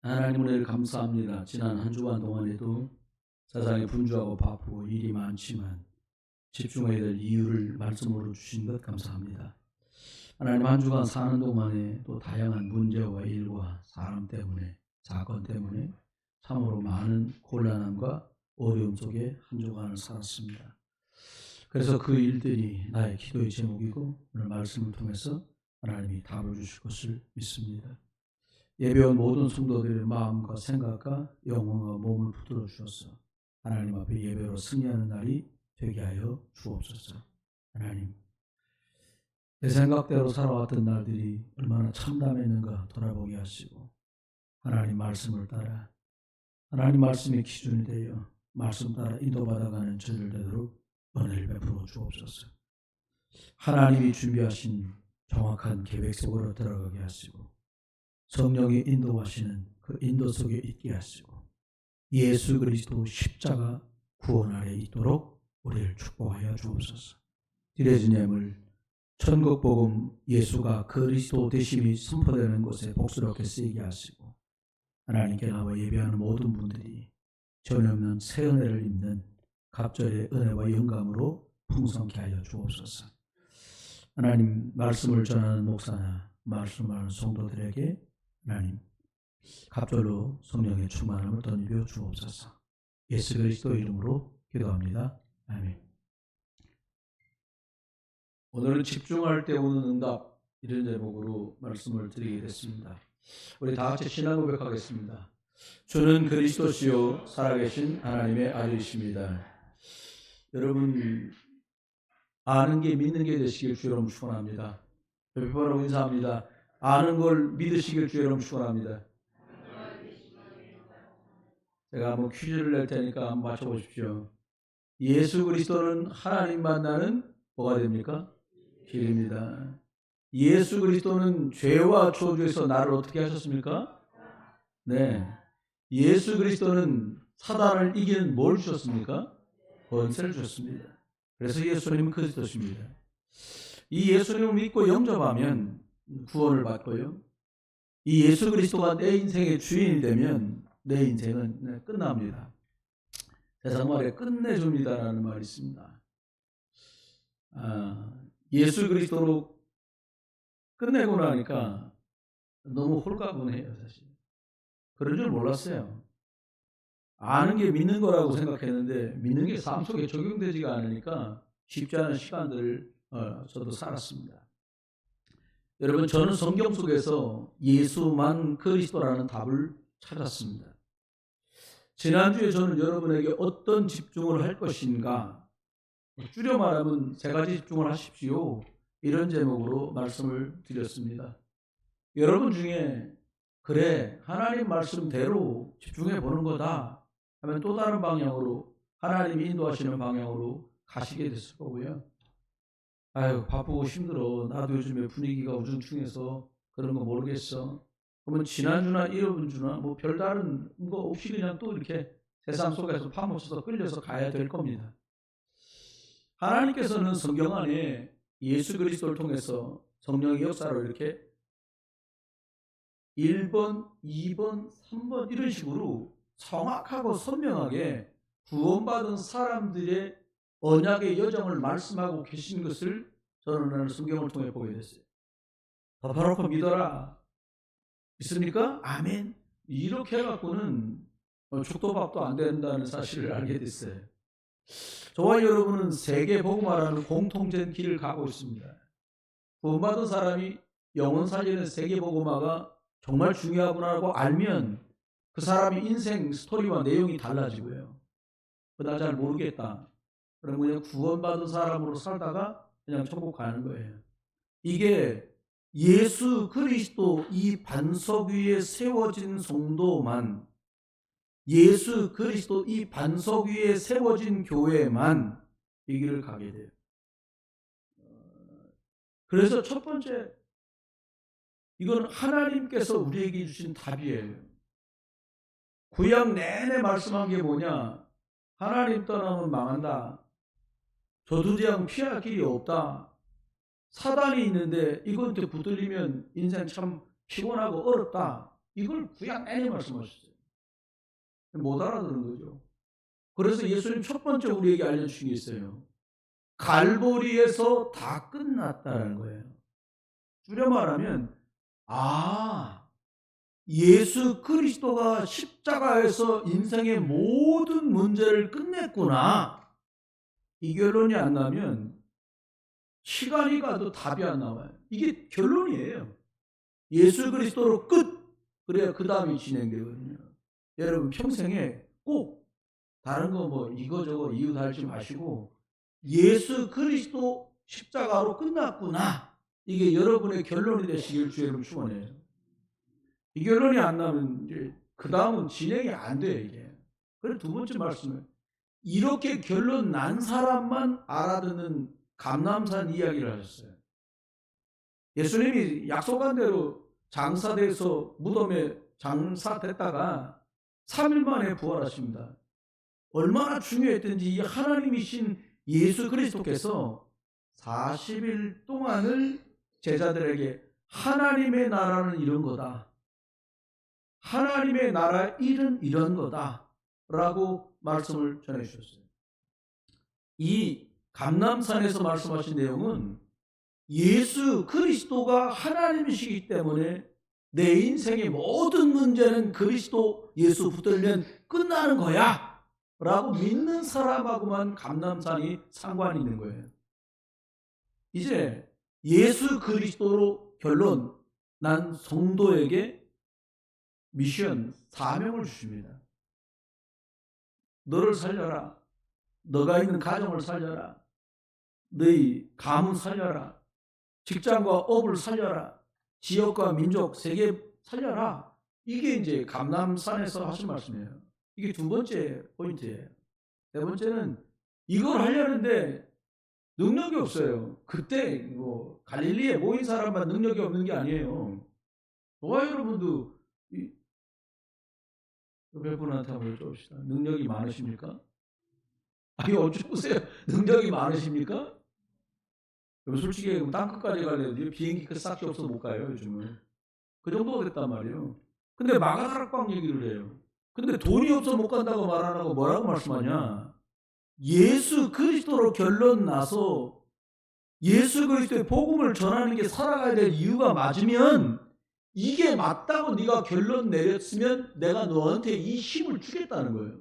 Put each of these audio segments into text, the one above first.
하나님 은혜를 감사합니다. 지난 한 주간 동안에도 세상에 분주하고 바쁘고 일이 많지만 집중해야 될 이유를 말씀으로 주신 것 감사합니다. 하나님 한 주간 사는 동안에 또 다양한 문제와 일과 사람 때문에 사건 때문에 참으로 많은 곤란함과 어려움 속에 한 주간을 살았습니다. 그래서 그 일들이 나의 기도의 제목이고 오늘 말씀을 통해서 하나님이 답을 주실 것을 믿습니다. 예배원 모든 성도들의 마음과 생각과 영혼과 몸을 붙들어 주셔서 하나님 앞에 예배로 승리하는 날이 되게 하여 주옵소서. 하나님, 내 생각대로 살아왔던 날들이 얼마나 참담했는가 돌아보게 하시고 하나님 말씀을 따라 하나님 말씀의 기준이 되어 말씀 따라 인도받아가는 저를 되도록 은혜를 베풀어 주옵소서. 하나님이 준비하신 정확한 계획 속으로 들어가게 하시고 성령이 인도하시는 그 인도 속에 있게 하시고 예수 그리스도 십자가 구원 아래 있도록 우리를 축복하여 주옵소서. 드려진 예물 천국 복음 예수가 그리스도 되심이 선포되는 곳에 복스럽게 쓰이게 하시고 하나님께 나와 예배하는 모든 분들이 전혀 없는 새 은혜를 입는 갑절의 은혜와 영감으로 풍성케 하여 주옵소서. 하나님 말씀을 전하는 목사나 말씀하는 성도들에게 하나님 갑절로 성령의 충만함을 덧입혀 주옵소서. 예수 그리스도 이름으로 기도합니다. 아멘. 오늘은 집중할 때 오는 응답 이런 제목으로 말씀을 드리게 됐습니다. 우리 다 같이 신앙 고백하겠습니다. 주는 그리스도시요 살아계신 하나님의 아들이십니다. 여러분 아는 게 믿는 게 되시길 주 여러분 축원합니다. 별표바로 인사합니다. 아는 걸 믿으시길 주 여러분 축원합니다. 제가 한번 퀴즈를 낼 테니까 한번 맞춰보십시오. 예수 그리스도는 하나님 만나는 뭐가 됩니까? 길입니다. 예수 그리스도는 죄와 저주에서 나를 어떻게 하셨습니까? 네. 예수 그리스도는 사단을 이기는 뭘 주셨습니까? 권세를 주셨습니다. 그래서 예수님은 그리스도십니다. 이 예수님을 믿고 영접하면 구원을 받고요. 이 예수 그리스도가 내 인생의 주인이 되면 내 인생은 끝납니다. 세상 말에 끝내줍니다라는 말이 있습니다. 예수 그리스도로 끝내고 나니까 너무 홀가분해요, 사실. 그런 줄 몰랐어요. 아는 게 믿는 거라고 생각했는데 믿는 게 삶 속에 적용되지가 않으니까 쉽지 않은 시간들을 저도 살았습니다. 여러분 저는 성경 속에서 예수만 그리스도라는 답을 찾았습니다. 지난주에 저는 여러분에게 어떤 집중을 할 것인가 줄여 말하면 세 가지 집중을 하십시오 이런 제목으로 말씀을 드렸습니다. 여러분 중에 그래 하나님 말씀대로 집중해 보는 거다 하면 또 다른 방향으로 하나님이 인도하시는 방향으로 가시게 됐을 거고요. 아유 바쁘고 힘들어 나도 요즘에 분위기가 우중충해서 그런 거 모르겠어. 그러면 지난주나 이번 주나 뭐 별다른 거 없이 그냥 또 이렇게 세상 속에서 파묻혀서 끌려서 가야 될 겁니다. 하나님께서는 성경 안에 예수 그리스도를 통해서 성령의 역사로 이렇게 1번, 2번, 3번 이런 식으로 정확하고 선명하게 구원받은 사람들의 언약의 여정을 말씀하고 계신 것을 저는 오늘 성경을 통해 보게 됐어요. 바로 믿어라. 믿습니까? 아멘. 이렇게 해갖고는 죽도밥도 안 된다는 사실을 알게 됐어요. 저와 여러분은 세계 복음화라는 공통된 길을 가고 있습니다. 구원받은 사람이 영혼 살리는 세계 복음화가 정말 중요하구나라고 알면 그 사람의 인생 스토리와 내용이 달라지고요. 나 잘 모르겠다. 그럼 그냥 구원받은 사람으로 살다가 그냥 천국 가는 거예요. 이게 예수 그리스도 이 반석 위에 세워진 성도만 예수 그리스도 이 반석 위에 세워진 교회만 이 길을 가게 돼요. 그래서 첫 번째 이건 하나님께서 우리에게 주신 답이에요. 구약 내내 말씀한 게 뭐냐? 하나님 떠나면 망한다. 저주재앙 피할 길이 없다. 사단이 있는데 이건한테 붙들리면 인생 참 피곤하고 어렵다. 이걸 구약 내내 말씀하셨어요. 못 알아들은 거죠. 그래서 예수님 첫 번째 우리에게 알려주신 게 있어요. 갈보리에서 다 끝났다는 거예요. 줄여 말하면 예수 그리스도가 십자가에서 인생의 모든 문제를 끝냈구나. 이 결론이 안 나면 시간이 가도 답이 안 나와요. 이게 결론이에요. 예수 그리스도로 끝. 그래야 그 다음이 진행되거든요. 여러분 평생에 꼭 다른 거 뭐 이거저거 이유 달지 마시고 예수 그리스도 십자가로 끝났구나. 이게 여러분의 결론이 되시길 주의 축원해요. 이 결론이 안 나면 이제 그 다음은 진행이 안 돼 이게. 그래서 두 번째 말씀은 이렇게 결론 난 사람만 알아듣는 감람산 이야기를 하셨어요. 예수님이 약속한 대로 장사돼서 무덤에 장사됐다가 3일 만에 부활하십니다. 얼마나 중요했던지 이 하나님이신 예수 그리스도께서 40일 동안을 제자들에게 하나님의 나라는 이런 거다. 하나님의 나라 일은 이런 거다. 라고 말씀을 전해주셨어요. 이 감람산에서 말씀하신 내용은 예수 그리스도가 하나님이시기 때문에 내 인생의 모든 문제는 그리스도 예수 붙들면 끝나는 거야 라고 믿는 사람하고만 감람산이 상관이 있는 거예요. 이제 예수 그리스도로 결론 난 성도에게 미션, 사명을 주십니다. 너를 살려라. 너가 있는 가정을 살려라. 너희 가문 살려라. 직장과 업을 살려라. 지역과 민족, 세계 살려라. 이게 이제 감람산에서 하신 말씀이에요. 이게 두 번째 포인트예요. 네 번째는 이걸 하려는데 능력이 없어요. 그때 뭐 갈릴리에 모인 사람만 능력이 없는 게 아니에요. 저와 여러분도 옆에 분한테 한번 여쭤봅시다. 능력이 많으십니까? 아니 여쭤보세요. 능력이 많으십니까? 솔직히 땅끝까지 가려도 비행기 그 싹이 없어서 못 가요 요즘은. 그 정도가 됐단 말이에요. 근데 마가다락방 얘기를 해요. 근데 돈이 없어 못 간다고 말 안 하고 뭐라고 말씀하냐? 예수 그리스도로 결론 나서 예수 그리스도의 복음을 전하는 게 살아가야 될 이유가 맞으면 이게 맞다고 네가 결론 내렸으면 내가 너한테 이 힘을 주겠다는 거예요.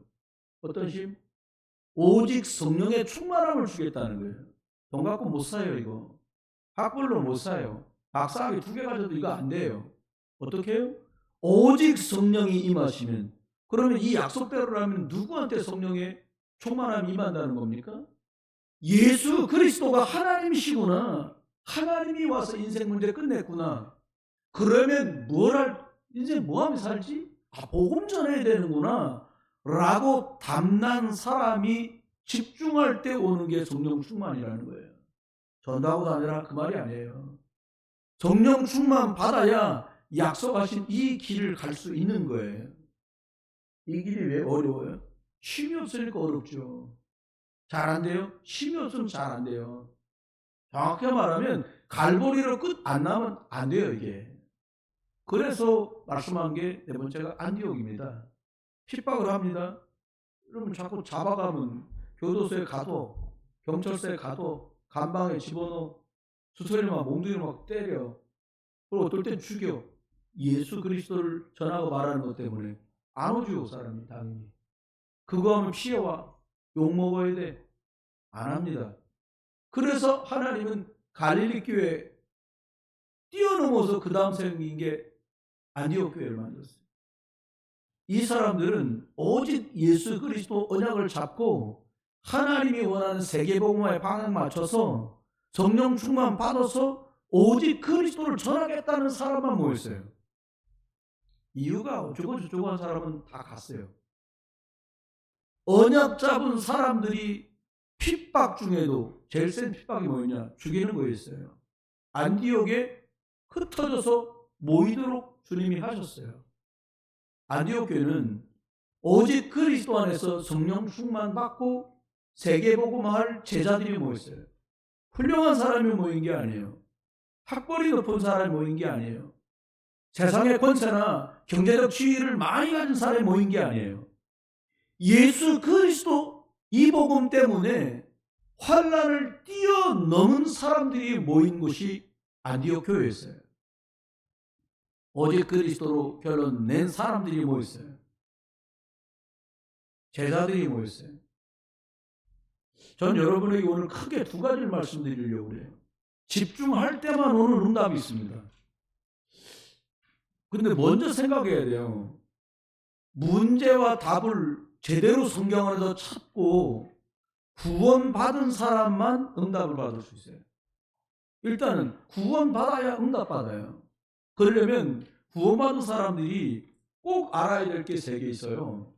어떤 힘? 오직 성령의 충만함을 주겠다는 거예요. 돈 갖고 못 사요 이거. 학벌로 못 사요. 박사학위 2개 가져도 이거 안 돼요. 어떻게 해요? 오직 성령이 임하시면. 그러면 이 약속대로라면 누구한테 성령의 충만함이 임한다는 겁니까? 예수 그리스도가 하나님이시구나. 하나님이 와서 인생 문제 끝냈구나. 그러면 인생 뭐 하면 살지? 복음 전해야 되는구나. 라고 담난 사람이 집중할 때 오는 게 성령 충만이라는 거예요. 전도하고 다니라 그 말이 아니에요. 성령 충만 받아야 약속하신 이 길을 갈 수 있는 거예요. 이 길이 왜 어려워요? 힘이 없으니까 어렵죠. 잘 안 돼요? 힘이 없으면 잘 안 돼요. 정확히 말하면 갈보리로 끝 안 나면 안 돼요 이게. 그래서 말씀한 게 네 번째가 안디옥입니다. 핍박을 합니다. 여러분 자꾸 잡아가면 교도소에 가둬, 경찰서에 가둬, 감방에 집어넣어, 수소리만 몽둥이로 막 때려. 그리고 어떨 땐 죽여. 예수 그리스도를 전하고 말하는 것 때문에 안 오죠 사람이 당연히. 그거 하면 피해와 욕 먹어야 돼. 안 합니다. 그래서 하나님은 갈릴리 교회 뛰어넘어서 그 다음 생긴 게 안디옥 교회를 만들었어요. 이 사람들은 오직 예수 그리스도 언약을 잡고 하나님이 원하는 세계복음화에 방향 맞춰서 성령 충만 받아서 오직 그리스도를 전하겠다는 사람만 모였어요. 이유가 어쩌고 저쩌고 한 사람은 다 갔어요. 언약 잡은 사람들이 핍박 중에도 제일 센 핍박이 뭐였냐? 죽이는 거였어요. 안디옥에 흩어져서 모이도록 주님이 하셨어요. 안디옥 교회는 오직 그리스도 안에서 성령 충만 받고 세계복음화할 제자들이 모였어요. 훌륭한 사람이 모인 게 아니에요. 학벌이 높은 사람이 모인 게 아니에요. 세상의 권세나 경제적 지위를 많이 가진 사람이 모인 게 아니에요. 예수 그리스도 이 복음 때문에 환난을 뛰어넘은 사람들이 모인 곳이 안디옥 교회였어요. 오직 그리스도로 결론 낸 사람들이 모였어요. 제자들이 모였어요. 전 여러분에게 오늘 크게 두 가지를 말씀드리려고 해요. 집중할 때만 오는 응답이 있습니다. 근데 먼저 생각해야 돼요. 문제와 답을 제대로 성경 안에서 찾고 구원받은 사람만 응답을 받을 수 있어요. 일단은 구원받아야 응답받아요. 그러려면 구원받은 사람들이 꼭 알아야 될 게 세 개 있어요.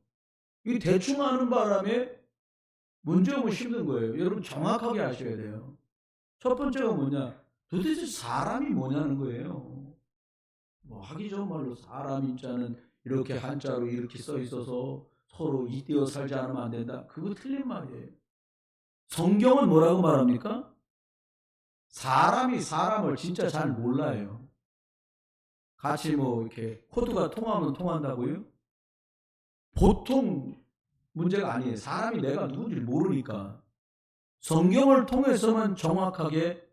이 대충 하는 바람에 문제 오면 힘든 거예요. 여러분 정확하게 아셔야 돼요. 첫 번째가 뭐냐? 도대체 사람이 뭐냐는 거예요. 뭐 하기 좋은 말로 사람 인자는 이렇게 한자로 이렇게 써 있어서 서로 잇대어 살지 않으면 안 된다. 그거 틀린 말이에요. 성경은 뭐라고 말합니까? 사람이 사람을 진짜 잘 몰라요. 같이 뭐 이렇게 코드가 통하면 통한다고요? 보통 문제가 아니에요. 사람이 내가 누군지 모르니까. 성경을 통해서만 정확하게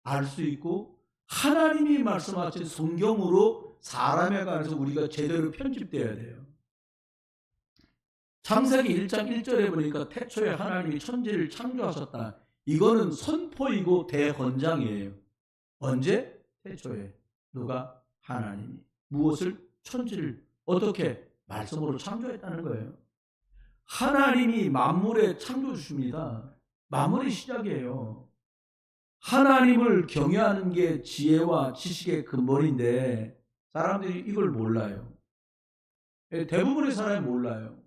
알 수 있고 하나님이 말씀하신 성경으로 사람에 관해서 우리가 제대로 편집되어야 돼요. 창세기 1장 1절에 보니까 태초에 하나님이 천지를 창조하셨다. 이거는 선포이고 대헌장이에요. 언제? 태초에. 누가? 하나님이. 무엇을? 천지를. 어떻게? 말씀으로 창조했다는 거예요. 하나님이 만물의 창조주십니다. 만물의 시작이에요. 하나님을 경외하는 게 지혜와 지식의 근본인데 사람들이 이걸 몰라요. 대부분의 사람이 몰라요.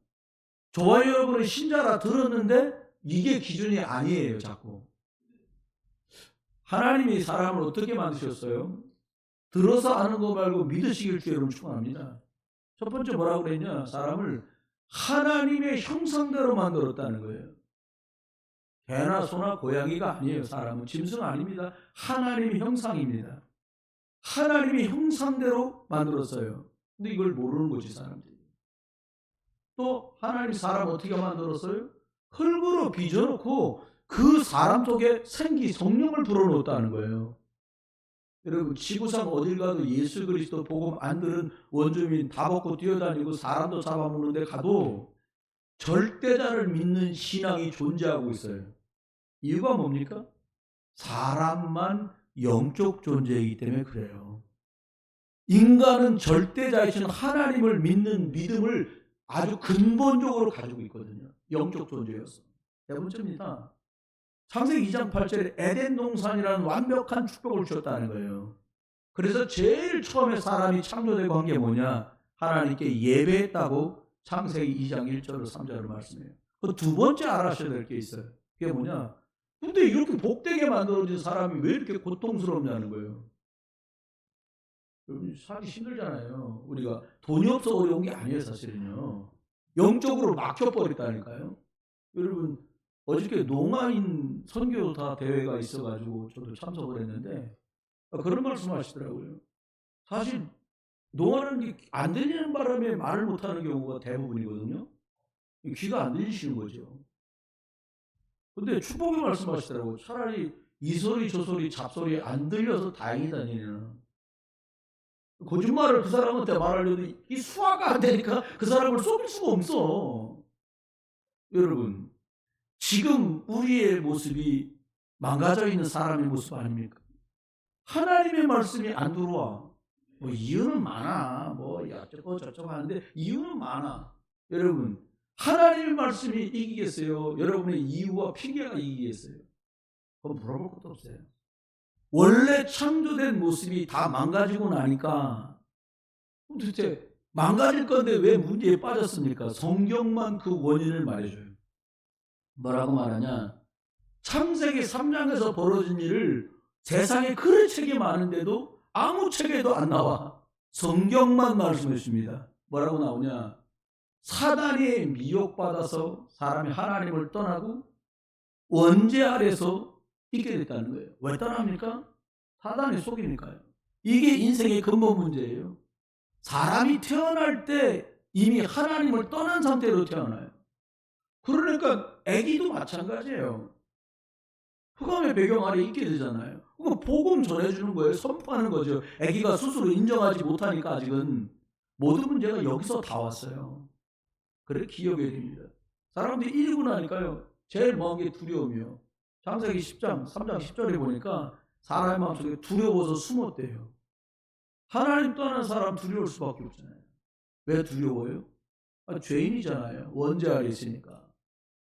저와 여러분은 신자라 들었는데 이게 기준이 아니에요. 자꾸. 하나님이 사람을 어떻게 만드셨어요? 들어서 아는 거 말고 믿으시길 주의 이름 축원합니다. 첫 번째 뭐라고 그랬냐? 사람을 하나님의 형상대로 만들었다는 거예요. 개나 소나 고양이가 아니에요. 사람은 짐승 아닙니다. 하나님의 형상입니다. 하나님의 형상대로 만들었어요. 근데 이걸 모르는 거지 사람들이. 또 하나님이 사람 어떻게 만들었어요? 흙으로 빚어놓고 그 사람 속에 생기 성령을 불어넣었다는 거예요. 여러분 지구상 어딜 가도 예수 그리스도 복음 안 들은 원주민 다 벗고 뛰어다니고 사람도 잡아먹는 데 가도 절대자를 믿는 신앙이 존재하고 있어요. 이유가 뭡니까? 사람만 영적 존재이기 때문에 그래요. 인간은 절대자이신 하나님을 믿는 믿음을 아주 근본적으로 가지고 있거든요. 영적 존재였어. 네 번째입니다. 창세기 2장 8절에 에덴 동산이라는 완벽한 축복을 주셨다는 거예요. 그래서 제일 처음에 사람이 창조되고 한 게 뭐냐? 하나님께 예배했다고 창세기 2장 1절로 3절로 말씀해요. 그 두 번째 알아셔야 될 게 있어요. 그게 뭐냐? 근데 이렇게 복되게 만들어진 사람이 왜 이렇게 고통스럽냐는 거예요. 여러분 살기 힘들잖아요. 우리가 돈이 없어 어려운 게 아니에요. 사실은요. 영적으로 막혀버렸다니까요. 여러분 어저께 농아인 선교사 대회가 있어가지고 저도 참석을 했는데 그런 말씀 하시더라고요. 사실 농아는 게 안 들리는 바람에 말을 못하는 경우가 대부분이거든요. 귀가 안 들리시는 거죠. 근데 축복의 말씀하시더라고요. 차라리 이 소리 저 소리 잡소리 안 들려서 다행이다 니는. 거짓말을 그 사람한테 말하려도 이 수화가 안 되니까 그 사람을 속일 수가 없어. 여러분 지금 우리의 모습이 망가져 있는 사람의 모습 아닙니까? 하나님의 말씀이 안 들어와. 뭐 이유는 많아. 뭐 어쩌고 저쩌고 하는데 이유는 많아. 여러분 하나님의 말씀이 이기겠어요? 여러분의 이유와 핑계가 이기겠어요? 그건 물어볼 것도 없어요. 원래 창조된 모습이 다 망가지고 나니까 도대체 망가질 건데 왜 문제에 빠졌습니까? 성경만 그 원인을 말해줘요. 뭐라고 말하냐? 창세기 3장에서 벌어진 일을 세상에 그런 책이 많은데도 아무 책에도 안 나와. 성경만 말씀해 줍니다. 뭐라고 나오냐? 사단이 미혹받아서 사람이 하나님을 떠나고 원죄 아래서 있게 됐다는 거예요. 왜 떠납니까? 사단의 속이니까요. 이게 인생의 근본 문제예요. 사람이 태어날 때 이미 하나님을 떠난 상태로 태어나요. 그러니까 아기도 마찬가지예요. 흑암의 배경 아래 있게 되잖아요. 그거 복음 전해주는 거예요. 선포하는 거죠. 아기가 스스로 인정하지 못하니까 아직은 모든 문제가 여기서 다 왔어요. 그래 기억해야 됩니다. 사람들이 이러고 나니까요. 제일 먼 게 두려움이요. 창세기 10장 3장 10절에 보니까 사람의 마음속에 두려워서 숨었대요. 하나님 떠난 사람 두려울 수밖에 없잖아요. 왜 두려워요? 죄인이잖아요. 원죄 아래 있으니까.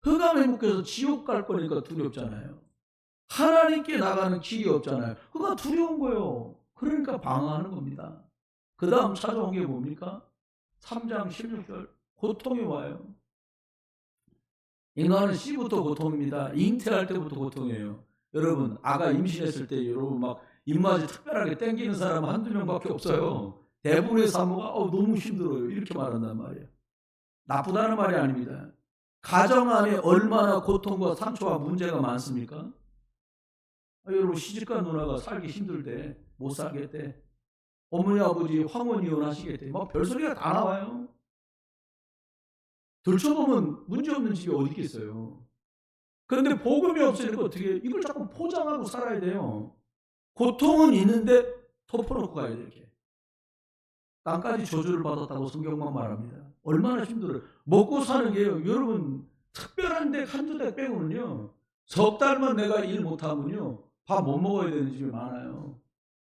흑암에 묶여서 지옥 갈 거니까 두렵잖아요. 하나님께 나가는 길이 없잖아요. 그거 두려운 거예요. 그러니까 방어하는 겁니다. 그 다음 찾아온 게 뭡니까? 3장 16절 고통이 와요. 인간은 씨부터 고통입니다. 잉태할 때부터 고통이에요. 여러분 아가 임신했을 때 여러분 막 입맛이 특별하게 땡기는 사람 한두 명밖에 없어요. 대부분의 산모가 너무 힘들어요. 이렇게 말한단 말이에요. 나쁘다는 말이 아닙니다. 가정 안에 얼마나 고통과 상처와 문제가 많습니까? 여러분 시집간 누나가 살기 힘들 때 못 살겠대. 어머니 아버지 황혼 이혼하시겠대. 막 별소리가 다 나와요. 들춰보면 문제없는 집이 어디 있겠어요. 그런데 복음이 없으니까 어떻게 이걸 자꾸 포장하고 살아야 돼요. 고통은 있는데 덮어놓고 가야 돼. 이렇게. 땅까지 저주를 받았다고 성경만 말합니다. 얼마나 힘들어요. 먹고 사는 게요. 여러분 특별한 데 한두 대 빼고는요. 석 달만 내가 일 못하면요. 밥 못 먹어야 되는 집이 많아요.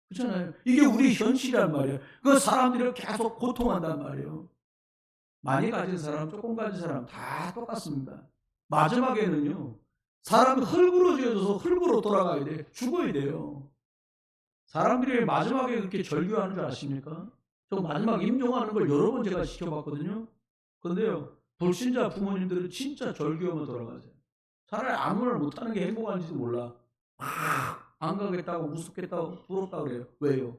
그렇잖아요. 이게 우리 현실이란 말이에요. 그 사람들이 계속 고통한단 말이에요. 많이 가진 사람, 조금 가진 사람 다 똑같습니다. 마지막에는요. 사람이 흙으로 지어져서 흙으로 돌아가야 돼. 죽어야 돼요. 사람들이 마지막에 그렇게 절규하는 줄 아십니까? 저 마지막 임종하는 걸 여러 번 제가 지켜봤거든요. 그런데요. 불신자 부모님들은 진짜 절규하면 돌아가세요. 차라리 아무나 못하는 게 행복한지도 몰라. 안 가겠다고 무섭겠다고 부럽다고 그래요. 왜요?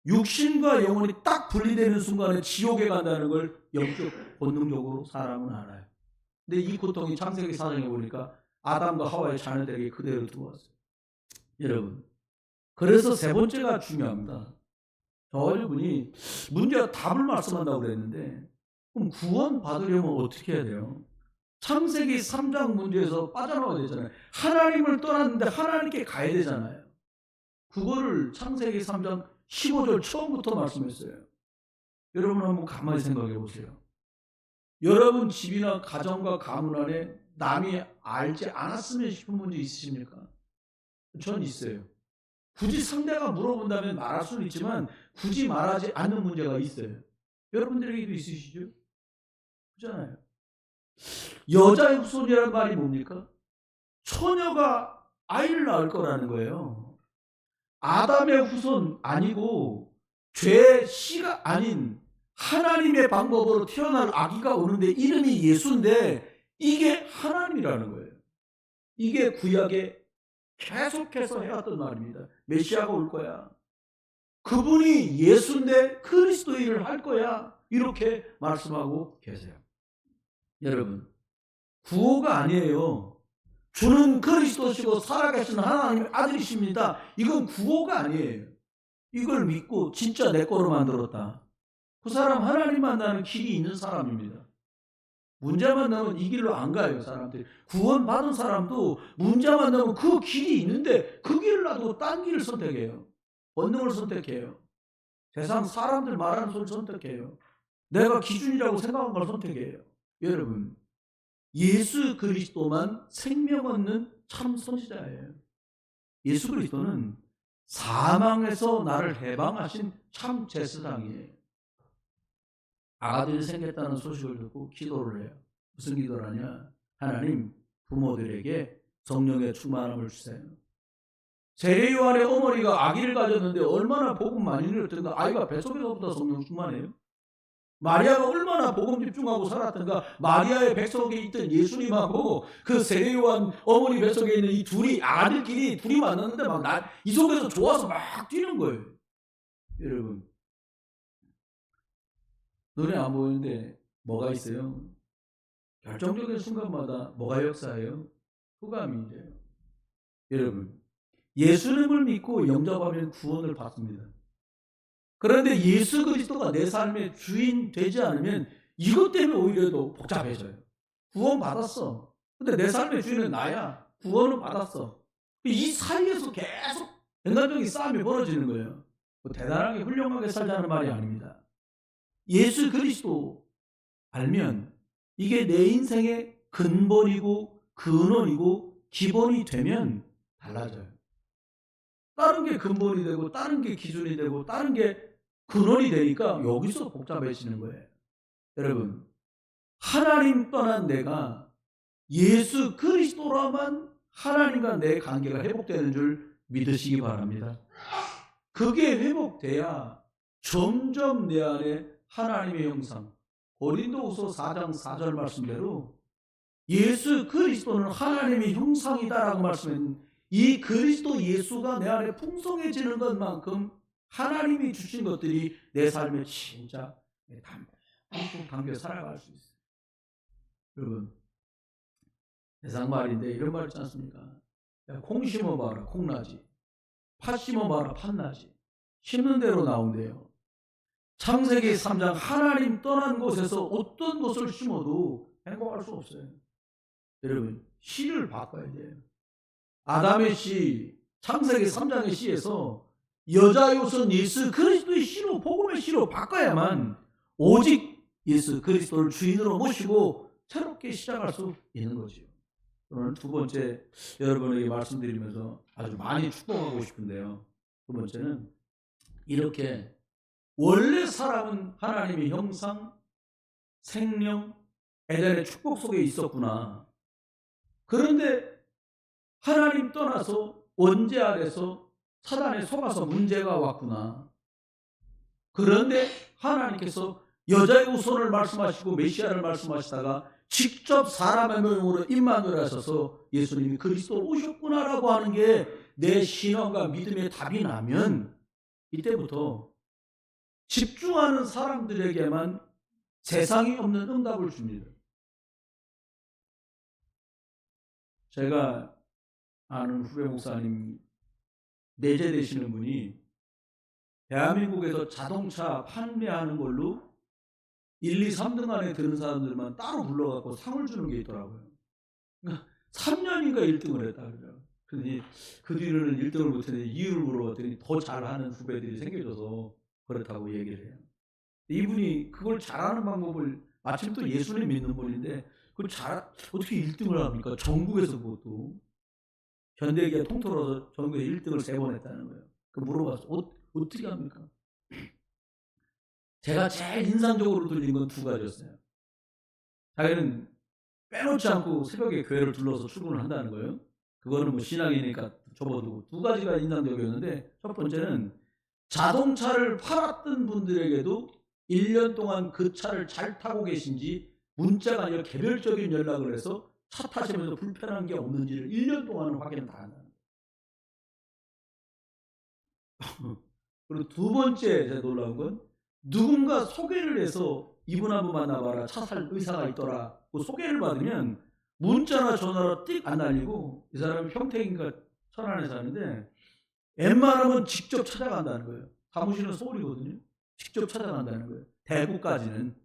육신과 영혼이 딱 분리되는 순간에 지옥에 간다는 걸 영적 본능적으로 사람은 알아요. 근데 이 고통이 창세기 4장에 보니까 아담과 하와의 자녀들에게 그대로 들어왔어요. 여러분 그래서 세 번째가 중요합니다. 저분이 문제가 답을 말씀한다고 그랬는데 그럼 구원 받으려면 어떻게 해야 돼요? 창세기 3장 문제에서 빠져나와야 되잖아요. 하나님을 떠났는데 하나님께 가야 되잖아요. 그거를 창세기 3장 15절 처음부터 말씀했어요. 여러분 한번 가만히 생각해 보세요. 여러분 집이나 가정과 가문 안에 남이 알지 않았으면 싶은 문제 있으십니까? 전 있어요. 굳이 상대가 물어본다면 말할 수는 있지만 굳이 말하지 않는 문제가 있어요. 여러분들에게도 있으시죠? 그렇잖아요. 여자의 후손이라는 말이 뭡니까? 처녀가 아이를 낳을 거라는 거예요. 아담의 후손 아니고 죄의 씨가 아닌 하나님의 방법으로 태어날 아기가 오는데 이름이 예수인데 이게 하나님이라는 거예요. 이게 구약에 계속해서 해왔던 말입니다. 메시아가 올 거야. 그분이 예수인데 그리스도 일을 할 거야. 이렇게 말씀하고 계세요. 여러분 구호가 아니에요. 주는 그리스도시고 살아계신 하나님의 아들이십니다. 이건 구호가 아니에요. 이걸 믿고 진짜 내 거로 만들었다. 그 사람 하나님 만나는 길이 있는 사람입니다. 문제만 나면 이 길로 안 가요. 사람들이. 구원받은 사람도 문제만 나면 그 길이 있는데 그 길을 놔두고 딴 길을 선택해요. 본능을 선택해요. 세상 사람들 말하는 소리를 선택해요. 내가 기준이라고 생각한 걸 선택해요. 여러분 예수 그리스도만 생명 얻는 참 선지자예요. 예수 그리스도는 사망에서 나를 해방하신 참 제사장이에요. 아들이 생겼다는 소식을 듣고 기도를 해요. 무슨 기도를 하냐? 하나님 부모들에게 성령의 충만함을 주세요. 세례요한의 어머니가 아기를 가졌는데 얼마나 복음 많이 누렸던가. 아이가 뱃속에서부터 성령 충만해요. 마리아가 얼마나 복음 집중하고 살았던가. 마리아의 뱃속에 있던 예수님하고 그 세례요한 어머니 뱃속에 있는 이 둘이 아들끼리 둘이 만났는데 막 이 속에서 좋아서 막 뛰는 거예요. 여러분 눈에 안 보이는데 뭐가 있어요? 결정적인 순간마다 뭐가 역사해요? 흑암이에요. 여러분 예수님을 믿고 영접하면 구원을 받습니다. 그런데 예수 그리스도가 내 삶의 주인 되지 않으면 이것 때문에 오히려 더 복잡해져요. 구원 받았어. 근데 내 삶의 주인은 나야. 구원은 받았어. 이 사이에서 계속 인간적인 싸움이 벌어지는 거예요. 뭐 대단하게 훌륭하게 살자는 말이 아닙니다. 예수 그리스도 알면 이게 내 인생의 근본이고 근원이고 기본이 되면 달라져요. 다른 게 근본이 되고 다른 게 기준이 되고 다른 게 근원이 되니까 여기서 복잡해지는 거예요. 여러분, 하나님 떠난 내가 예수 그리스도로만 하나님과 내 관계가 회복되는 줄 믿으시기 바랍니다. 그게 회복돼야 점점 내 안에 하나님의 형상, 고린도후서 4장 4절 말씀대로 예수 그리스도는 하나님의 형상이다라고 말씀했는데 이 그리스도 예수가 내 안에 풍성해지는 것만큼 하나님이 주신 것들이 내 삶에 진짜 담뿍 담겨 살아갈 수 있어요. 여러분, 세상 말인데 이런 말 있지 않습니까? 콩 심어봐라 콩나지, 팥 심어봐라 팥나지, 심는 대로 나온대요. 창세기 3장 하나님 떠난 곳에서 어떤 것을 심어도 행복할 수 없어요. 여러분, 씨를 바꿔야 돼요. 아담의 씨, 창세기 3장의 씨에서 여자요선 예수 그리스도의 씨로, 복음의 씨로 바꿔야만 오직 예수 그리스도를 주인으로 모시고 새롭게 시작할 수 있는 거죠. 오늘 두 번째 여러분에게 말씀드리면서 아주 많이 축복하고 싶은데요. 두 번째는 이렇게 원래 사람은 하나님의 형상, 생명, 에덴의 축복 속에 있었구나. 그런데 하나님 떠나서 원죄 아래서 사단에 속아서 문제가 왔구나. 그런데 하나님께서 여자의 후손을 말씀하시고 메시아를 말씀하시다가 직접 사람의 명으로 임마누엘 하셔서 예수님이 그리스도 오셨구나라고 하는 게 내 신앙과 믿음의 답이 나면 이때부터 집중하는 사람들에게만 세상이 없는 응답을 줍니다. 제가 아는 후배 목사님 내재 되시는 분이 대한민국에서 자동차 판매하는 걸로 1, 2, 3등 안에 드는 사람들만 따로 불러갖고 상을 주는 게 있더라고요. 그러니까 3년인가 1등을 했다 그러더라고요. 그런데 그 뒤로는 1등을 못했는데 이유를 물어봤더니 더 잘하는 후배들이 생겨져서 그렇다고 얘기를 해요. 이분이 그걸 잘하는 방법을, 마침 또 예수님 믿는 분인데 그걸 어떻게 1등을 합니까? 전국에서 그것도. 현대기아 통틀어서 전국에 1등을 3번 했다는 거예요. 그 물어봤어. 어떻게 합니까? 제가 제일 인상적으로 들린 건 두 가지였어요. 자기는 빼놓지 않고 새벽에 교회를 둘러서 출근을 한다는 거예요. 그거는 뭐 신앙이니까 접어두고 두 가지가 인상적이었는데, 첫 번째는 자동차를 팔았던 분들에게도 1년 동안 그 차를 잘 타고 계신지 문자가 아니라 개별적인 연락을 해서 차 타시면서 불편한 게 없는지를 1년 동안은 확인을 다 한다는 거예요. 그리고 두 번째 제가 놀라운 건 누군가 소개를 해서 이분 한번 만나봐라, 차 살 의사가 있더라, 그 소개를 받으면 문자나 전화로 띡 안 날리고, 이 사람이 평택인가 천안에 사는데 웬만하면 직접 찾아간다는 거예요. 사무실은 서울이거든요. 직접 찾아간다는 거예요. 대구까지는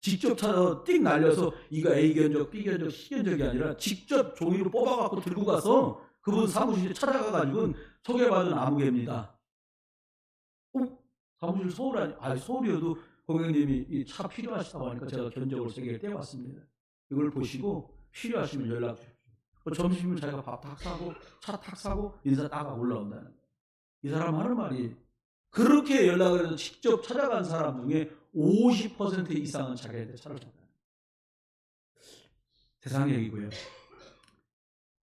직접 찾아서 띡 날려서 이거 A 견적, B 견적, C 견적이 아니라 직접 종이로 뽑아갖고 들고 가서 그분 사무실에 찾아가가지고 소개받은 아무개입니다. 사무실 서울 아니 서울이어도 고객님이 이 차 필요하시다고 하니까 제가 견적을 3개를 떼왔습니다. 이걸 보시고 필요하시면 연락 주십시오. 점심을 자기가 밥 탁 사고 차 탁 사고 인사 딱 올라온다는 거예요. 이 사람 하는 말이, 그렇게 연락을 해서 직접 찾아간 사람 중에 50% 이상은 자기한테 차를 줬다. 세상 얘기고요.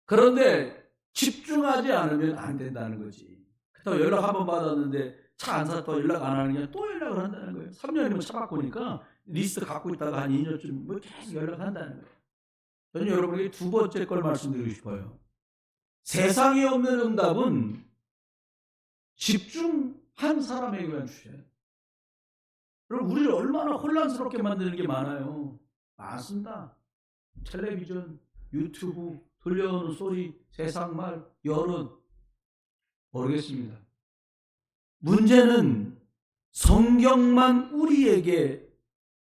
그런데 집중하지 않으면 안 된다는 거지. 그렇다고 연락 한번 받았는데 차 안 샀다고 연락 안 하는 게 또 연락을 한다는 거예요. 3년이면 차 바꾸니까 리스트 갖고 있다가 한 2년쯤 뭐 계속 연락한다는 거예요. 저는 여러분에게 두 번째 걸 말씀드리고 싶어요. 세상에 없는 응답은 집중한 사람에게만 주셔요. 그럼 우리를 얼마나 혼란스럽게 만드는 게 많아요. 많습니다. 텔레비전, 유튜브, 들려오는 소리, 세상 말, 여론, 모르겠습니다. 문제는 성경만 우리에게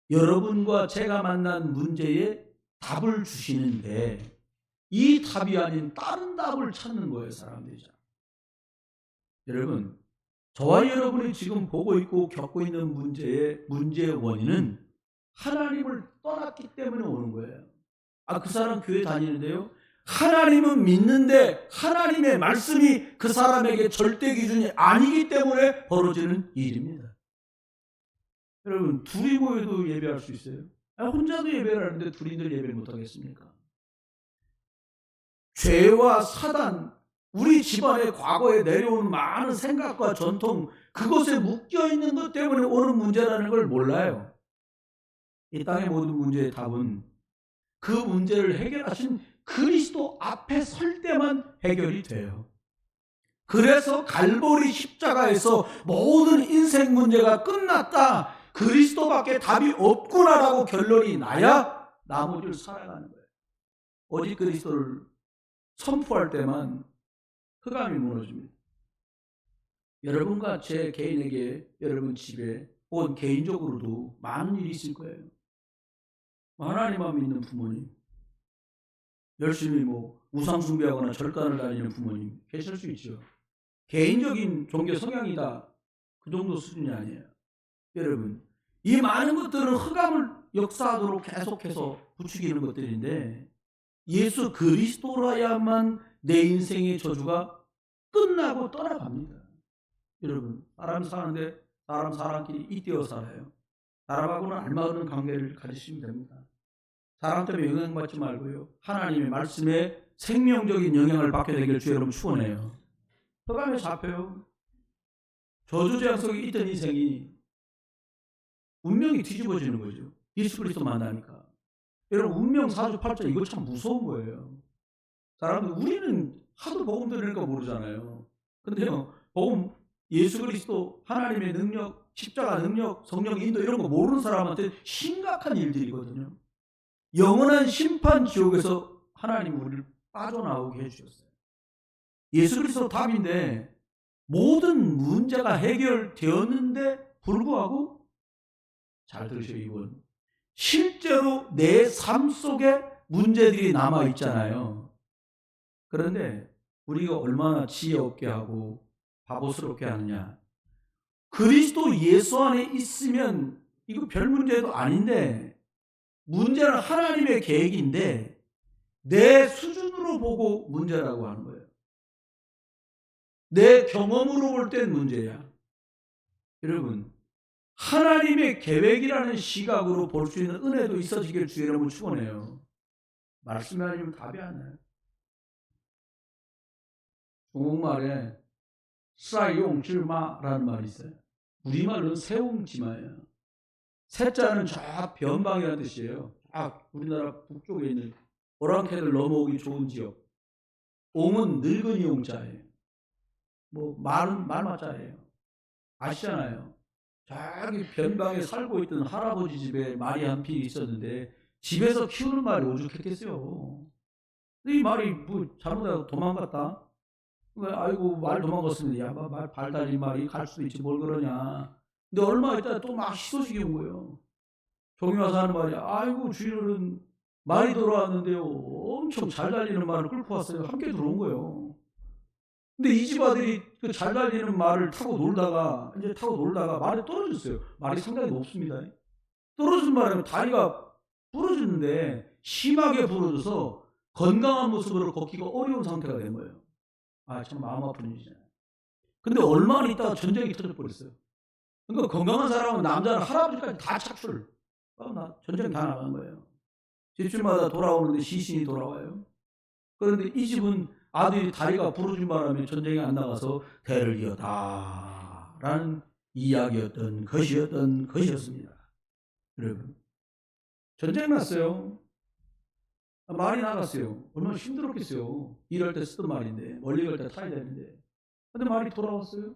여러분과 제가 만난 문제에 답을 주시는데 이 답이 아닌 다른 답을 찾는 거예요, 사람들이. 여러분, 저와 여러분이 지금 보고 있고 겪고 있는 문제의 원인은 하나님을 떠났기 때문에 오는 거예요. 그 사람 교회 다니는데요, 하나님은 믿는데 하나님의 말씀이 그 사람에게 절대 기준이 아니기 때문에 벌어지는 일입니다. 여러분, 둘이 모여도 예배할 수 있어요? 혼자도 예배를 하는데 둘이들 예배를 못하겠습니까? 죄와 사단, 우리 집안의 과거에 내려온 많은 생각과 전통, 그것에 묶여있는 것 때문에 오는 문제라는 걸 몰라요. 이 땅의 모든 문제의 답은 그 문제를 해결하신 그리스도 앞에 설 때만 해결이 돼요. 그래서 갈보리 십자가에서 모든 인생 문제가 끝났다, 그리스도밖에 답이 없구나라고 결론이 나야 나머지를 살아가는 거예요. 오직 그리스도를 선포할 때만 흑암이 무너집니다. 여러분과 제 개인에게, 여러분 집에 혹은 개인적으로도 많은 일이 있을 거예요. 하나님만 믿는 부모님, 열심히 우상 숭배하거나 절간을 다니는 부모님 계실 수 있죠. 개인적인 종교 성향이다, 그 정도 수준이 아니에요. 여러분, 이 많은 것들은 흑암을 역사하도록 계속해서 부추기는 것들인데 예수 그리스도라야만 내 인생의 저주가 끝나고 떠나갑니다. 여러분, 사람이 사는데 사람끼리 잇대어 살아요. 사람하고는 알맞은 관계를 가지시면 됩니다. 사람 때문에 영향받지 말고요, 하나님의 말씀에 생명적인 영향을 받게 되길 주의 이름 축원해요. 흑암에 잡혀요. 저주재앙 속에 있던 인생이 운명이 뒤집어지는 거죠. 예수 그리스도 만나니까. 여러분, 운명 사주팔자 이거 참 무서운 거예요. 사람들, 우리는 하도 복음 들으니까 모르잖아요. 근데요, 복음, 예수 그리스도, 하나님의 능력, 십자가 능력, 성령 인도 이런 거 모르는 사람한테 심각한 일들이거든요. 영원한 심판 지옥에서 하나님 우리를 빠져나오게 해주셨어요. 예수 그리스도 답인데 모든 문제가 해결되었는데 불구하고, 잘 들으세요, 이분, 실제로 내 삶 속에 문제들이 남아있잖아요. 그런데 우리가 얼마나 지혜 없게 하고 바보스럽게 하느냐. 그리스도 예수 안에 있으면 이거 별 문제도 아닌데, 문제는 하나님의 계획인데 내 수준으로 보고 문제라고 하는 거예요. 내 경험으로 볼 땐 문제야. 여러분, 하나님의 계획이라는 시각으로 볼 수 있는 은혜도 있어지길 주의 이름으로 축원해요. 말씀이 아니면 답이 안 나요. 중국말에 싸용지마라는 말이 있어요. 우리말로는 세옹지마예요. 세자는 저 변방이라는 뜻이에요. 우리나라 북쪽에 있는 오랑캐들 넘어오기 좋은 지역. 옹은 늙은이 용자예요. 말은 말마자예요. 아시잖아요. 저기 변방에 살고 있던 할아버지 집에 말이 한 필이 있었는데 집에서 키우는 말이 오죽했겠어요. 근데 이 말이 잘못하고 도망갔다. 아이고, 말 도망갔습니다. 야, 발 달린 말이 갈 수도 있지, 뭘 그러냐. 근데 얼마 있다 또 막 희소식이 온 거예요. 종이 와서 하는 말이, 아이고, 주인은 말이 돌아왔는데요, 엄청 잘 달리는 말을 끌고 왔어요. 함께 들어온 거예요. 근데 이 집 아들이 그 잘 달리는 말을 타고 놀다가 말이 떨어졌어요. 말이 상당히 높습니다. 떨어진 바람에 다리가 부러졌는데 심하게 부러져서 건강한 모습으로 걷기가 어려운 상태가 된 거예요. 참 마음 아픈 일이잖아요. 근데 얼마나 있다가 전쟁이 터져버렸어요. 그러니까 건강한 사람은, 남자는 할아버지까지 다 착출. 전쟁 다 나간 거예요. 집집마다 돌아오는데 시신이 돌아와요. 그런데 이 집은 아들이 다리가 부러진 바람에 전쟁에 안 나가서 대를 이었다 라는 이야기였던 것이었습니다. 여러분, 전쟁 났어요. 말이 나갔어요. 얼마나 힘들었겠어요. 일할 때 쓰던 말인데, 멀리 갈 때 타야 되는데. 근데 말이 돌아왔어요.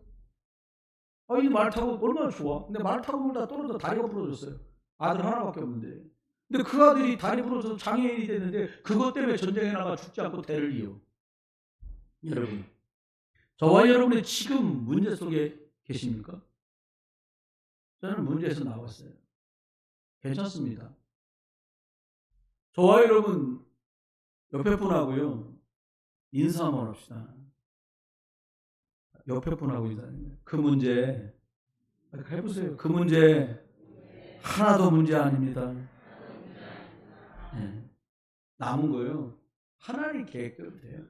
이 말 타고 얼마나 좋아. 근데 말 타고 놀다 떨어져 다리가 부러졌어요. 아들 하나밖에 없는데. 근데 그 아들이 다리 부러져서 장애인이 됐는데 그것 때문에 전쟁에 나가 죽지 않고 대를 이어. 여러분, 저와 여러분의 지금 문제 속에 계십니까? 저는 문제에서 나왔어요. 괜찮습니다. 저와 여러분 옆에 분하고요 인사 한번 합시다. 옆에 분하고 인사해요. 그 문제 해보세요. 그 문제 하나도 문제 아닙니다. 네. 남은 거요 하나님 계획대로 돼요.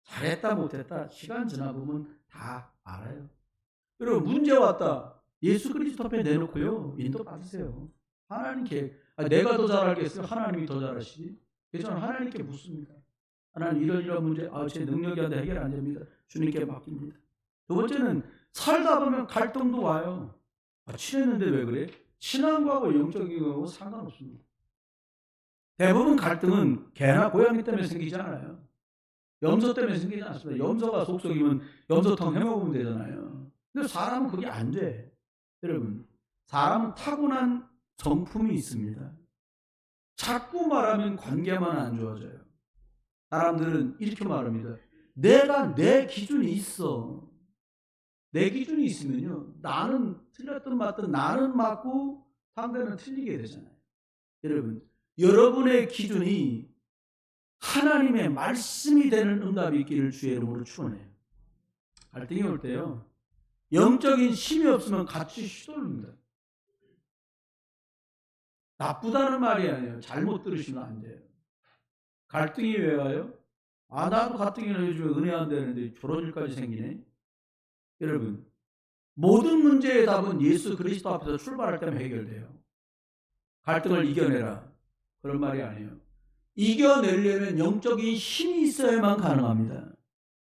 잘했다 못했다 시간 지나보면 다 알아요. 여러분 문제 왔다. 예수 그리스도 앞에 내놓고요 인도 받으세요. 하나님 계획. 내가 더 잘 알겠어요? 하나님이 더 잘 아시지? 그래서 저는 하나님께 묻습니다. 하나님 이런 문제 제 능력이 안 돼 해결 안 됩니다. 주님께 맡깁니다. 두 번째는 살다 보면 갈등도 와요. 친했는데 왜 그래? 친한 거하고 영적인 거하고 상관없습니다. 대부분 갈등은 개나 고양이 때문에 생기지 않아요. 염소 때문에 생기지 않습니다. 염소가 속썩이면 염소탕 해먹으면 되잖아요. 근데 사람은 그게 안 돼. 여러분, 사람은 타고난 성품이 있습니다. 자꾸 말하면 관계만 안 좋아져요. 사람들은 이렇게 말합니다. 내가 내 기준이 있어. 내 기준이 있으면요. 나는 틀렸든 맞든 나는 맞고 상대는 틀리게 되잖아요. 여러분, 여러분의 기준이 하나님의 말씀이 되는 응답이 있기를 주의 이름으로 축원해요. 갈등이 올 때요. 영적인 힘이 없으면 같이 휘둘립니다. 나쁘다는 말이 아니에요. 잘못 들으시면 안 돼요. 갈등이 왜 와요? 나도 가뜩이나 요즘에 은혜 안 되는데 저런 일까지 생기네. 여러분, 모든 문제의 답은 예수 그리스도 앞에서 출발할 때면 해결돼요. 갈등을 이겨내라. 그런 말이 아니에요. 이겨내려면 영적인 힘이 있어야만 가능합니다.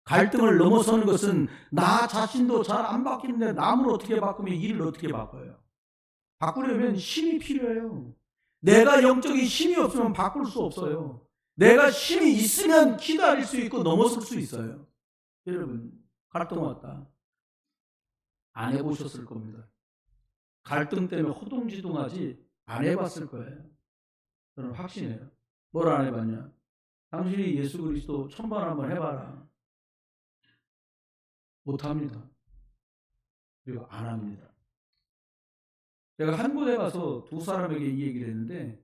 갈등을 넘어서는 것은 나 자신도 잘 안 바뀌는데 남을 어떻게 바꾸면 일을 어떻게 바꿔요? 바꾸려면 힘이 필요해요. 내가 영적인 힘이 없으면 바꿀 수 없어요. 내가 힘이 있으면 기다릴 수 있고 넘어설 수 있어요. 여러분, 갈등 왔다. 안 해보셨을 겁니다. 갈등 때문에 호둥지둥하지 안 해봤을 거예요. 저는 확신해요. 뭘 안 해봤냐? 당신이 예수 그리스도 1000번 한번 해봐라. 못합니다. 그리고 안 합니다. 제가 한 곳에 가서 두 사람에게 이 얘기를 했는데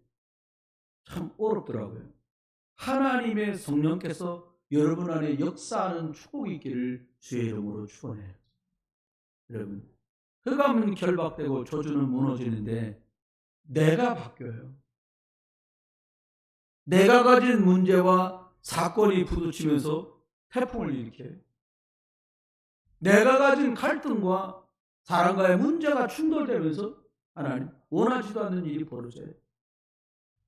참 어렵더라고요. 하나님의 성령께서 여러분 안에 역사하는 축복이 있기를 주의 이름으로 축원해요. 여러분, 흑암은 결박되고 저주는 무너지는데 내가 바뀌어요. 내가 가진 문제와 사건이 부딪히면서 태풍을 일으켜요. 내가 가진 갈등과 사람과의 문제가 충돌되면서 하나님 원하지도 않는 일이 벌어져요.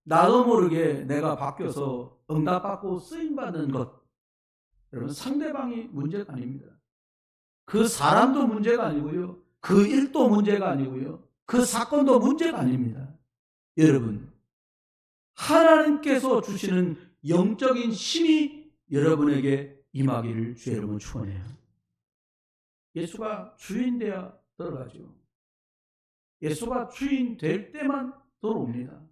나도 모르게 내가 바뀌어서 응답받고 쓰임받는 것. 여러분, 상대방이 문제가 아닙니다. 그 사람도 문제가 아니고요. 그 일도 문제가 아니고요. 그 사건도 문제가 아닙니다. 여러분, 하나님께서 주시는 영적인 힘이 여러분에게 임하기를 주의 이름으로 축원해요. 예수가 주인 되어 들어가죠. 예수가 주인 될 때만 들어옵니다.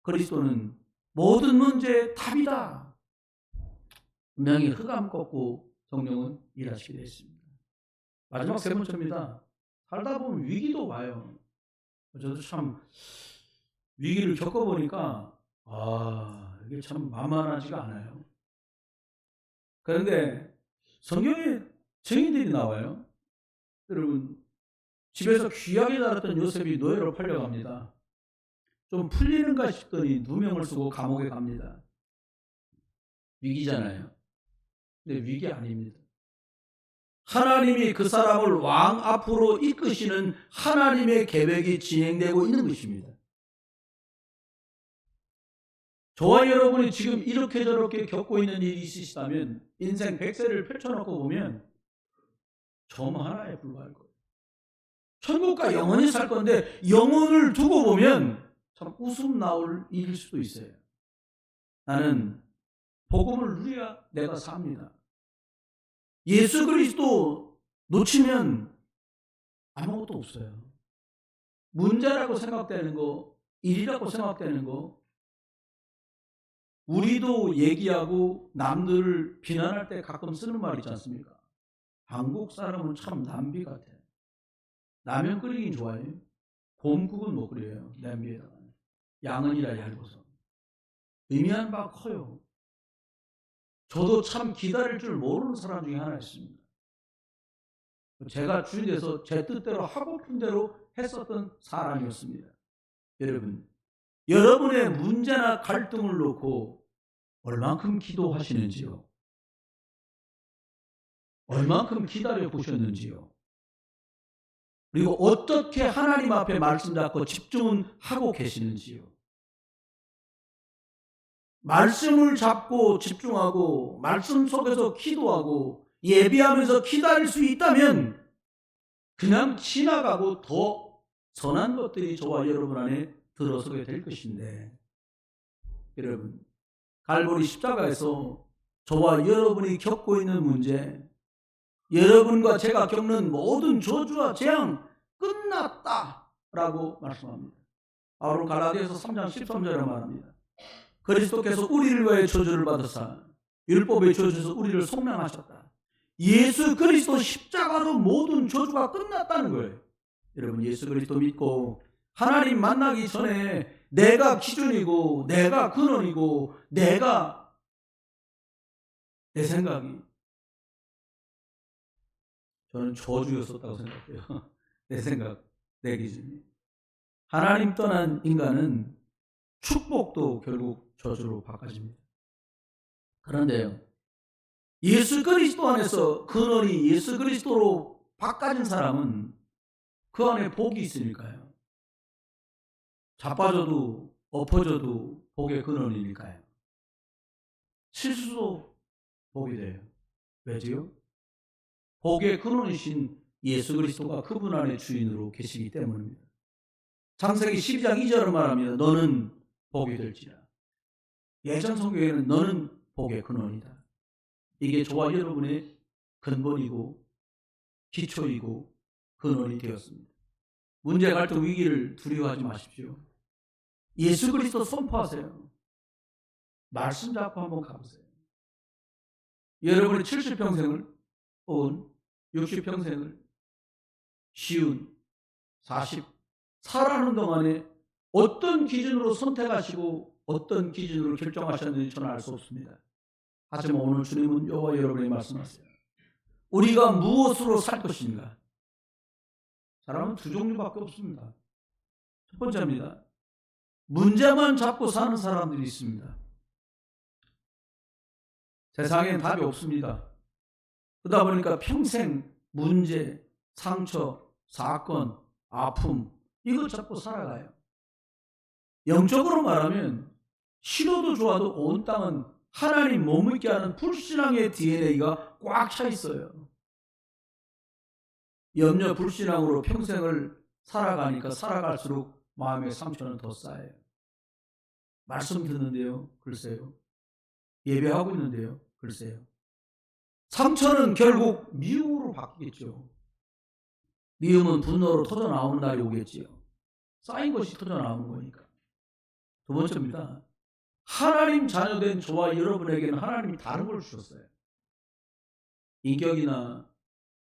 그리스도는 모든 문제의 답이다. 분명히 흑암 꺾고 성령은 일하시게 됐습니다. 마지막 세 번째입니다. 살다 보면 위기도 와요. 저도 참 위기를 겪어보니까 이게 참 만만하지가 않아요. 그런데 성경에 증인들이 나와요. 여러분, 집에서 귀하게 자랐던 요셉이 노예로 팔려갑니다. 좀 풀리는가 싶더니 누명을 쓰고 감옥에 갑니다. 위기잖아요. 근데 위기 아닙니다. 하나님이 그 사람을 왕 앞으로 이끄시는 하나님의 계획이 진행되고 있는 것입니다. 저와 여러분이 지금 이렇게 저렇게 겪고 있는 일이 있으시다면 인생 100세를 펼쳐놓고 보면 점 하나에 불과할 거예요. 천국과 영원히 살 건데 영혼을 두고 보면 참 웃음 나올 일일 수도 있어요. 나는 복음을 누려야 내가 삽니다. 예수 그리스도 놓치면 아무것도 없어요. 문제라고 생각되는 거, 일이라고 생각되는 거, 우리도 얘기하고 남들을 비난할 때 가끔 쓰는 말 있지 않습니까? 한국 사람은 참 남비 같아요. 라면 끓이긴 좋아해요. 곰국은 못 끓여요. 냄비에다가. 양은이라 얇아서. 의미하는 바가 커요. 저도 참 기다릴 줄 모르는 사람 중에 하나였습니다. 제가 주인에서 제 뜻대로 하고픈 대로 했었던 사람이었습니다. 여러분, 여러분의 문제나 갈등을 놓고 얼만큼 기도하시는지요? 얼만큼 기다려 보셨는지요? 그리고 어떻게 하나님 앞에 말씀 잡고 집중은 하고 계시는지요? 말씀을 잡고 집중하고 말씀 속에서 기도하고 예비하면서 기다릴 수 있다면 그냥 지나가고 더 선한 것들이 저와 여러분 안에 들어서게 될 것인데, 여러분, 갈보리 십자가에서 저와 여러분이 겪고 있는 문제, 여러분과 제가 겪는 모든 저주와 재앙 끝났다라고 말씀합니다. 바로 갈라디아서 3장 13절에 말합니다. 그리스도께서 우리를 위하여 저주를 받으사 율법의 저주에서 우리를 속량하셨다. 예수 그리스도 십자가로 모든 저주가 끝났다는 거예요. 여러분, 예수 그리스도 믿고 하나님 만나기 전에 내가 기준이고 내가 근원이고 내가 내 생각이 저는 저주였었다고 생각해요. 내 생각, 내 기준이. 하나님 떠난 인간은 축복도 결국 저주로 바꿔집니다. 그런데요, 예수 그리스도 안에서 근원이 예수 그리스도로 바꿔진 사람은 그 안에 복이 있으니까요. 자빠져도 엎어져도 복의 근원이니까요. 실수도 복이 돼요. 왜지요? 복의 근원이신 예수 그리스도가 그분 안에 주인으로 계시기 때문입니다. 창세기 12장 2절을 말합니다. 너는 복이 될지라. 예전 성경에는 너는 복의 근원이다. 이게 저와 여러분의 근본이고 기초이고 근원이 되었습니다. 문제, 갈등, 위기를 두려워하지 마십시오. 예수 그리스도 선포하세요. 말씀 잡고 한번 가보세요. 여러분의 70평생을 혹은 60평생을 쉬운 40 살아가는 동안에 어떤 기준으로 선택하시고 어떤 기준으로 결정하셨는지 저는 알 수 없습니다. 하지만 오늘 주님은 저와 여러분이 말씀하세요. 우리가 무엇으로 살 것인가? 사람은 두 종류밖에 없습니다. 첫 번째입니다. 문제만 잡고 사는 사람들이 있습니다. 세상엔 답이 없습니다. 그러다 보니까 평생 문제, 상처, 사건, 아픔 이거 잡고 살아가요. 영적으로 말하면 싫어도 좋아도 온 땅은 하나님 못 믿게 하는 불신앙의 DNA가 꽉 차 있어요. 염려 불신앙으로 평생을 살아가니까 살아갈수록 마음의 상처는 더 쌓여요. 말씀 듣는데요, 글쎄요. 예배하고 있는데요, 글쎄요. 상처는 결국 미움으로 바뀌겠죠. 미움은 분노로 터져나오는 날이 오겠지요. 쌓인 것이 터져나오는 거니까. 두 번째입니다. 하나님 자녀된 저와 여러분에게는 하나님이 다른 걸 주셨어요. 인격이나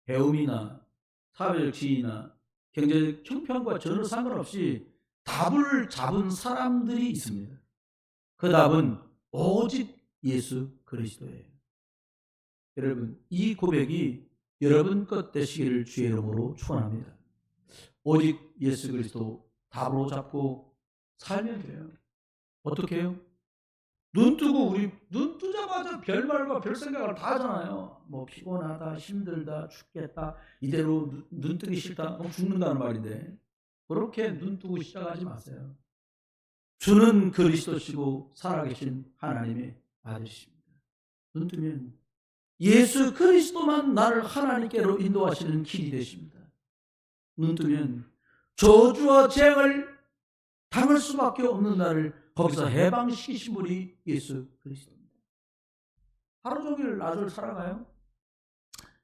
배움이나 사회적 지위나 경제적 형편과 전혀 상관없이 답을 잡은 사람들이 있습니다. 그 답은 오직 예수 그리스도예요. 여러분, 이 고백이 여러분 것 되시기를 주의 이름으로 축원합니다. 오직 예수 그리스도 답으로 잡고 살면 돼요. 어떻게 해요? 눈 뜨고 우리 눈 뜨자마자 별말과 별 생각을 다 하잖아요. 뭐 피곤하다, 힘들다, 죽겠다, 이대로 눈 뜨기 싫다, 죽는다는 말인데 그렇게 눈 뜨고 시작하지 마세요. 주는 그리스도시고 살아계신 하나님의 아들이십니다. 눈 뜨면 예수 그리스도만 나를 하나님께로 인도하시는 길이 되십니다. 눈 뜨면 저주와 재앙을 당할 수밖에 없는 나를 거기서 해방시키신 분이 예수 그리스도입니다. 하루 종일 낮을 살아가요.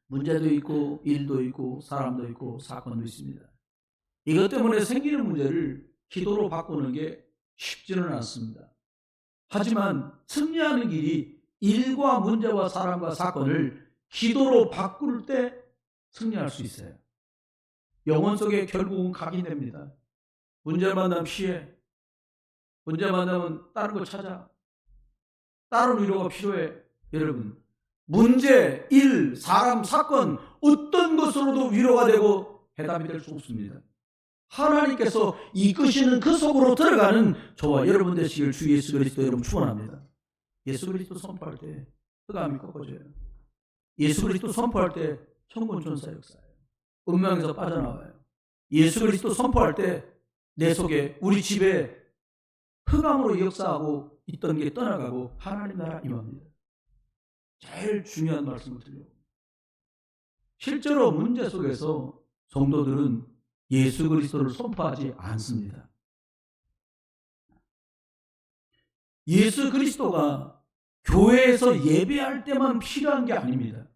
문제도 있고 일도 있고 사람도 있고 사건도 있습니다. 이것 때문에 생기는 문제를 기도로 바꾸는 게 쉽지는 않습니다. 하지만 승리하는 길이 일과 문제와 사람과 사건을 기도로 바꿀 때 승리할 수 있어요. 영혼 속에 결국은 각인됩니다. 문제 만나면 피해. 문제 만나면 다른 거 찾아. 다른 위로가 필요해. 여러분, 문제, 일, 사람, 사건 어떤 것으로도 위로가 되고 해답이 될 수 없습니다. 하나님께서 이끄시는 그 속으로 들어가는 저와 여러분 되시길 주 예수 그리스도 여러분 축원합니다. 예수 그리스도 선포할 때 흑암이 꺾어져요. 예수 그리스도 선포할 때 천군 천사 역사예요. 운명에서 빠져나와요. 예수 그리스도 선포할 때 내 속에 우리 집에 흑암으로 역사하고 있던 게 떠나가고 하나님 나라 임합니다. 제일 중요한 말씀을 드려요. 실제로 문제 속에서 성도들은 예수 그리스도를 선포하지 않습니다. 예수 그리스도가 교회에서 예배할 때만 필요한 게 아닙니다.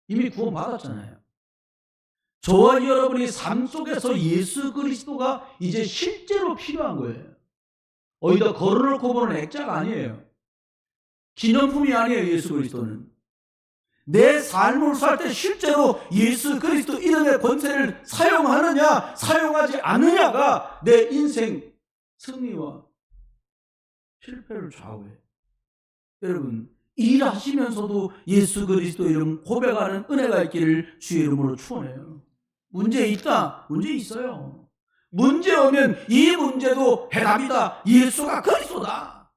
이미 구원 받았잖아요. 저와 여러분의 삶 속에서 예수 그리스도가 이제 실제로 필요한 거예요. 어디다 걸어놓고 보는 액자가 아니에요. 기념품이 아니에요. 예수 그리스도는 내 삶을 살 때 실제로 예수 그리스도 이름의 권세를 사용하느냐 사용하지 않느냐가 내 인생 승리와 실패를 좌우해. 여러분, 일하시면서도 예수 그리스도 이름 고백하는 은혜가 있기를 주의 이름으로 축원해요. 문제 있다? 문제 있어요. 문제 오면 이 문제도 해답이다. 예수가 그리스도다.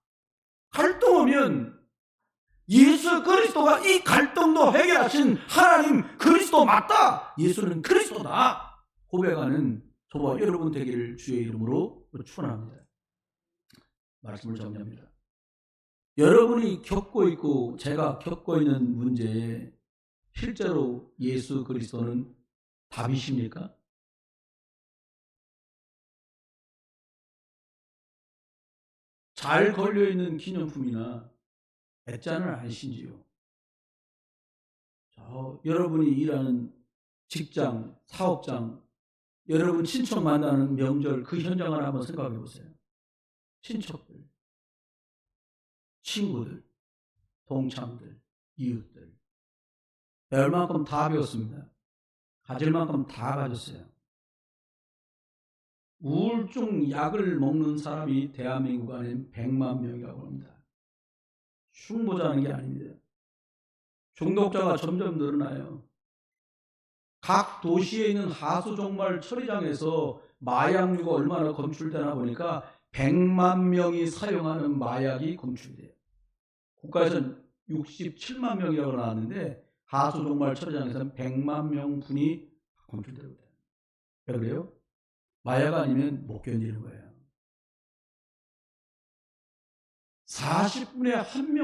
갈등 오면 예수 그리스도가 이 갈등도 해결하신 하나님 그리스도 맞다. 예수는 그리스도다. 고백하는 저와 여러분 되기를 주의 이름으로 축원합니다. 말씀을 정리합니다. 여러분이 겪고 있고 제가 겪고 있는 문제에 실제로 예수 그리스도는 답이십니까? 잘 걸려있는 기념품이나 액자는 아니신지요? 여러분이 일하는 직장, 사업장, 여러분 친척 만나는 명절 그 현장을 한번 생각해 보세요. 친척들, 친구들, 동창들, 이웃들. 배울 만큼 다 배웠습니다. 가질 만큼 다 가졌어요. 우울증 약을 먹는 사람이 대한민국 안에 100만 명이라고 합니다. 흉보자는 게 아닙니다. 중독자가 점점 늘어나요. 각 도시에 있는 하수종말 처리장에서 마약류가 얼마나 검출되나 보니까 100만 명이 사용하는 마약이 검출돼요. 국가에서는 67만 명이라고 나왔는데 하수종말 처리장에서는 100만 명분이 검출되고 있어요. 왜 그래요? 마약 아니면 못 견디는 거예요. 40분에 한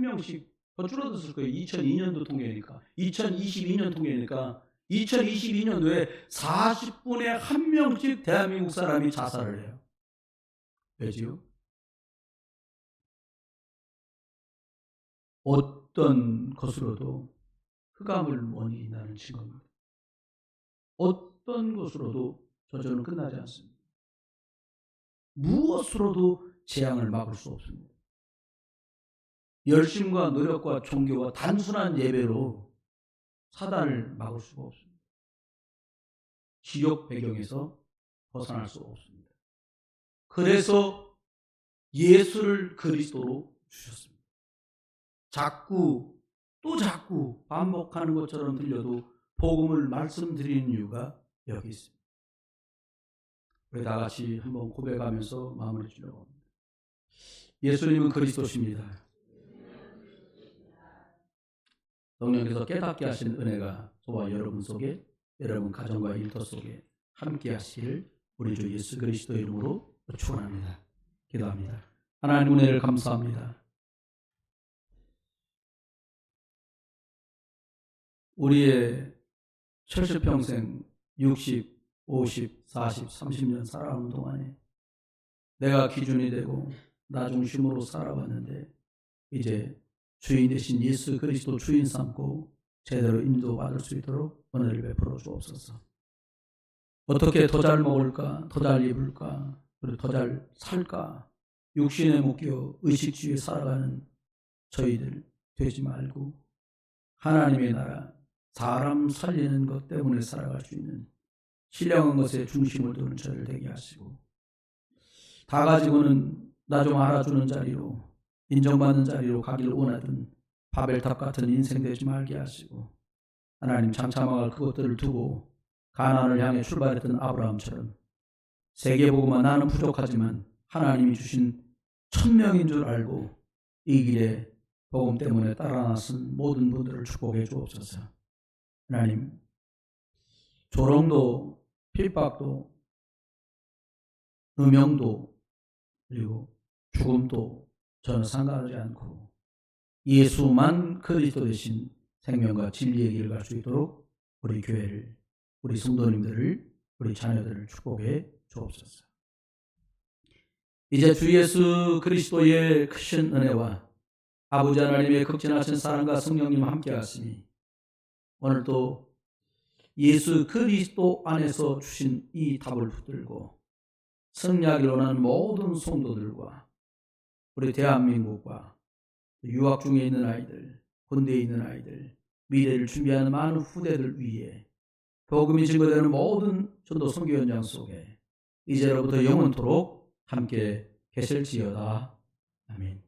명씩 더 줄어들었을 거예요. 2002년도 통계니까. 2022년 통계니까 2022년도에 40분에 한 명씩 대한민국 사람이 자살을 해요. 왜지요? 어떤 것으로도 흑암을 원인하는 증거입니다. 어떤 것으로도 저절로 끝나지 않습니다. 무엇으로도 재앙을 막을 수 없습니다. 열심과 노력과 종교와 단순한 예배로 사단을 막을 수가 없습니다. 지옥 배경에서 벗어날 수 없습니다. 그래서 예수를 그리스도로 주셨습니다. 자꾸 반복하는 것처럼 들려도 복음을 말씀드리는 이유가 여기 있습니다. 우리 다 같이 한번 고백하면서 마무리 주려고 합니다. 예수님은 그리스도십니다. 성령께서 깨닫게 하신 은혜가 저와 여러분 속에, 여러분 가정과 일터 속에 함께 하시기를 우리 주 예수 그리스도 이름으로 축원합니다. 기도합니다. 하나님 은혜를 감사합니다. 우리의 70평생 60, 50, 40, 30년 살아오는 동안에 내가 기준이 되고 나 중심으로 살아왔는데 이제 주인 되신 예수 그리스도 주인 삼고 제대로 인도받을 수 있도록 은혜를 베풀어 주옵소서. 어떻게 더 잘 먹을까, 더 잘 입을까, 그리고 더 잘 살까, 육신에 묶여 의식주의에 살아가는 저희들 되지 말고 하나님의 나라, 사람 살리는 것 때문에 살아갈 수 있는 신령한 것에 중심을 두는 저를 되게 하시고, 다 가지고는 나 좀 알아주는 자리로, 인정받는 자리로 가기를 원하던 바벨탑 같은 인생 되지 말게 하시고, 하나님 장차망할 그것들을 두고 가나안을 향해 출발했던 아브라함처럼 세계보고만 나는 부족하지만 하나님이 주신 1000명인 줄 알고 이 길에 복음 때문에 따라 나선 모든 분들을 축복해 주옵소서. 하나님, 조롱도 핍박도 음영도 그리고 죽음도 전혀 상관하지 않고 예수만 그리스도 되신 생명과 진리의 길을 갈 수 있도록 우리 교회를, 우리 성도님들을, 우리 자녀들을 축복해 주옵소서. 이제 주 예수 그리스도의 크신 은혜와 아버지 하나님의 극진하신 사랑과 성령님 함께 하시니 오늘도 예수 그리스도 안에서 주신 이 답을 붙들고 승리하기를 원하는 모든 성도들과 우리 대한민국과 유학 중에 있는 아이들, 군대에 있는 아이들, 미래를 준비하는 많은 후대들 위에 복음이 증거되는 모든 전도 선교 현장 속에 이제로부터 영원토록 함께 계실지어다. 아멘.